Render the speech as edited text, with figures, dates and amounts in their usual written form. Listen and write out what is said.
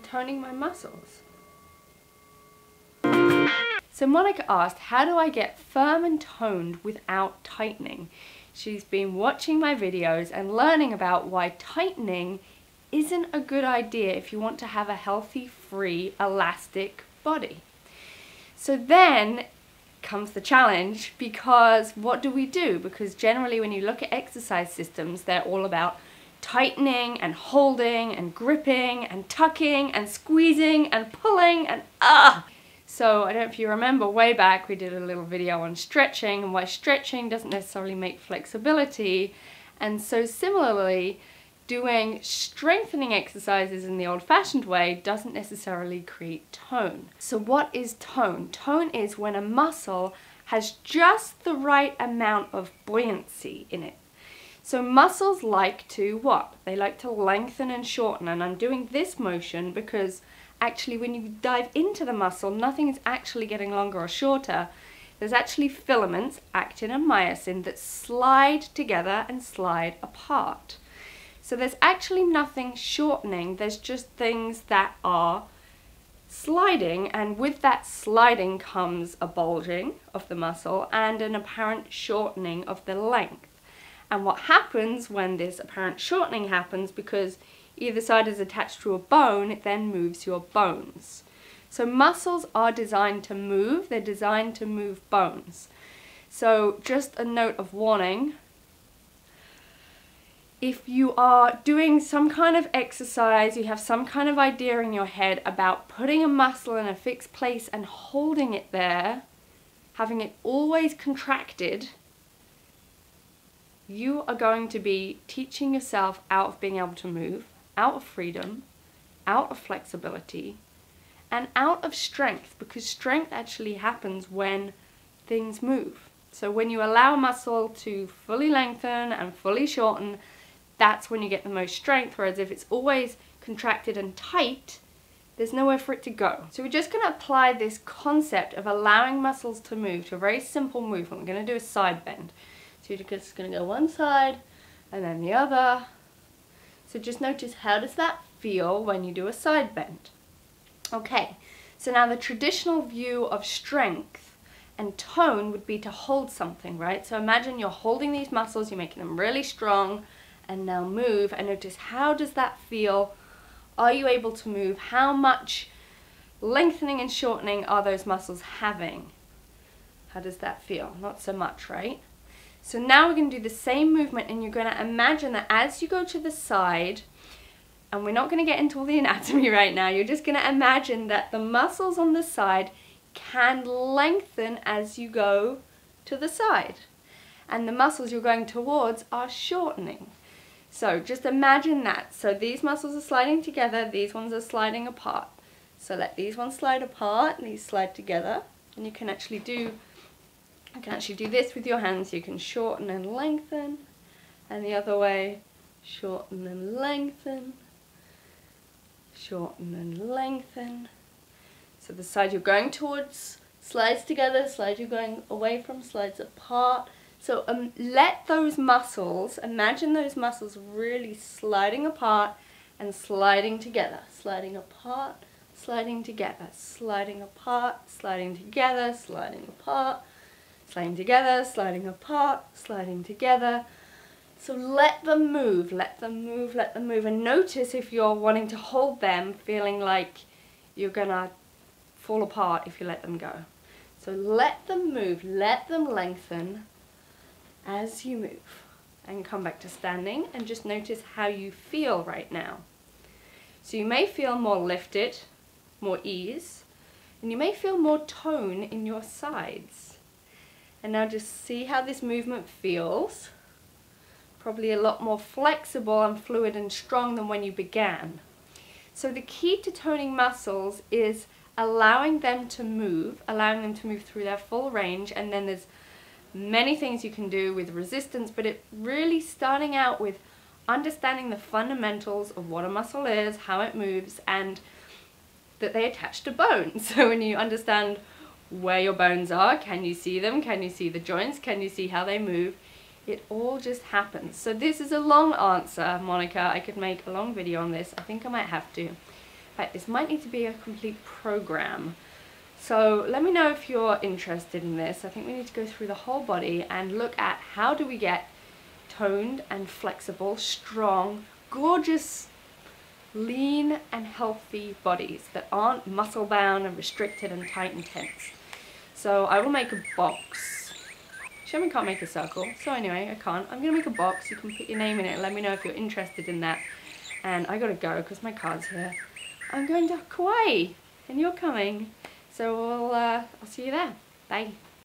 toning my muscles. So Monica asked, how do I get firm and toned without tightening? She's been watching my videos and learning about why tightening isn't a good idea if you want to have a healthy, free, elastic body. So then comes the challenge, because what do we do? Because generally when you look at exercise systems, they're all about tightening and holding and gripping and tucking and squeezing and pulling and So I don't know if you remember, way back we did a little video on stretching and why stretching doesn't necessarily make flexibility. And so similarly, doing strengthening exercises in the old-fashioned way doesn't necessarily create tone. So what is tone? Tone is when a muscle has just the right amount of buoyancy in it. So muscles like to what? They like to lengthen and shorten, and I'm doing this motion because actually when you dive into the muscle, nothing is actually getting longer or shorter. There's actually filaments, actin and myosin, that slide together and slide apart. So there's actually nothing shortening, there's just things that are sliding, and with that sliding comes a bulging of the muscle and an apparent shortening of the length. And what happens when this apparent shortening happens, because either side is attached to a bone, it then moves your bones. So muscles are designed to move, they're designed to move bones. So just a note of warning, if you are doing some kind of exercise, you have some kind of idea in your head about putting a muscle in a fixed place and holding it there, having it always contracted, you are going to be teaching yourself out of being able to move, out of freedom, out of flexibility, and out of strength, because strength actually happens when things move. So when you allow a muscle to fully lengthen and fully shorten, that's when you get the most strength, whereas if it's always contracted and tight, there's nowhere for it to go. So we're just going to apply this concept of allowing muscles to move to a very simple movement. We're going to do a side bend. So you're just going to go one side and then the other. So just notice, how does that feel when you do a side bend? Okay, so now the traditional view of strength and tone would be to hold something, right? So imagine you're holding these muscles, you're making them really strong, and now move, and notice, how does that feel? Are you able to move? How much lengthening and shortening are those muscles having? How does that feel? Not so much, right? So now we're going to do the same movement, and you're going to imagine that as you go to the side, and we're not going to get into all the anatomy right now, you're just going to imagine that the muscles on the side can lengthen as you go to the side, and the muscles you're going towards are shortening. So just imagine that. So these muscles are sliding together, these ones are sliding apart. So let these ones slide apart and these slide together, and you can actually do this with your hands. You can shorten and lengthen, and the other way, shorten and lengthen, shorten and lengthen. So the side you're going towards slides together, side you're going away from slides apart. So let those muscles, imagine those muscles really sliding apart and sliding together, sliding apart, sliding together, sliding apart, sliding together, sliding apart, sliding together, sliding apart, sliding together. So let them move, let them move, let them move. And notice if you're wanting to hold them, feeling like you're gonna fall apart if you let them go. So let them move, let them lengthen as you move. And come back to standing and just notice how you feel right now. So you may feel more lifted, more ease, and you may feel more tone in your sides. And now just see how this movement feels. Probably a lot more flexible and fluid and strong than when you began. So the key to toning muscles is allowing them to move through their full range, and then there's many things you can do with resistance, but it really starting out with understanding the fundamentals of what a muscle is, how it moves, and that they attach to bones. So when you understand where your bones are, can you see them, can you see the joints, can you see how they move, it all just happens. So this is a long answer, Monica. I could make a long video on this. I think I might have to. In fact, this might need to be a complete program. So let me know if you're interested in this. I think we need to go through the whole body and look at how do we get toned and flexible, strong, gorgeous, lean and healthy bodies that aren't muscle bound and restricted and tight and tense. So I will make a box. Sherman can't make a circle, so anyway, I can't. I'm gonna make a box. You can put your name in it and let me know if you're interested in that. And I gotta go because my car's here. I'm going to Kauai and you're coming. So I'll see you there. Bye.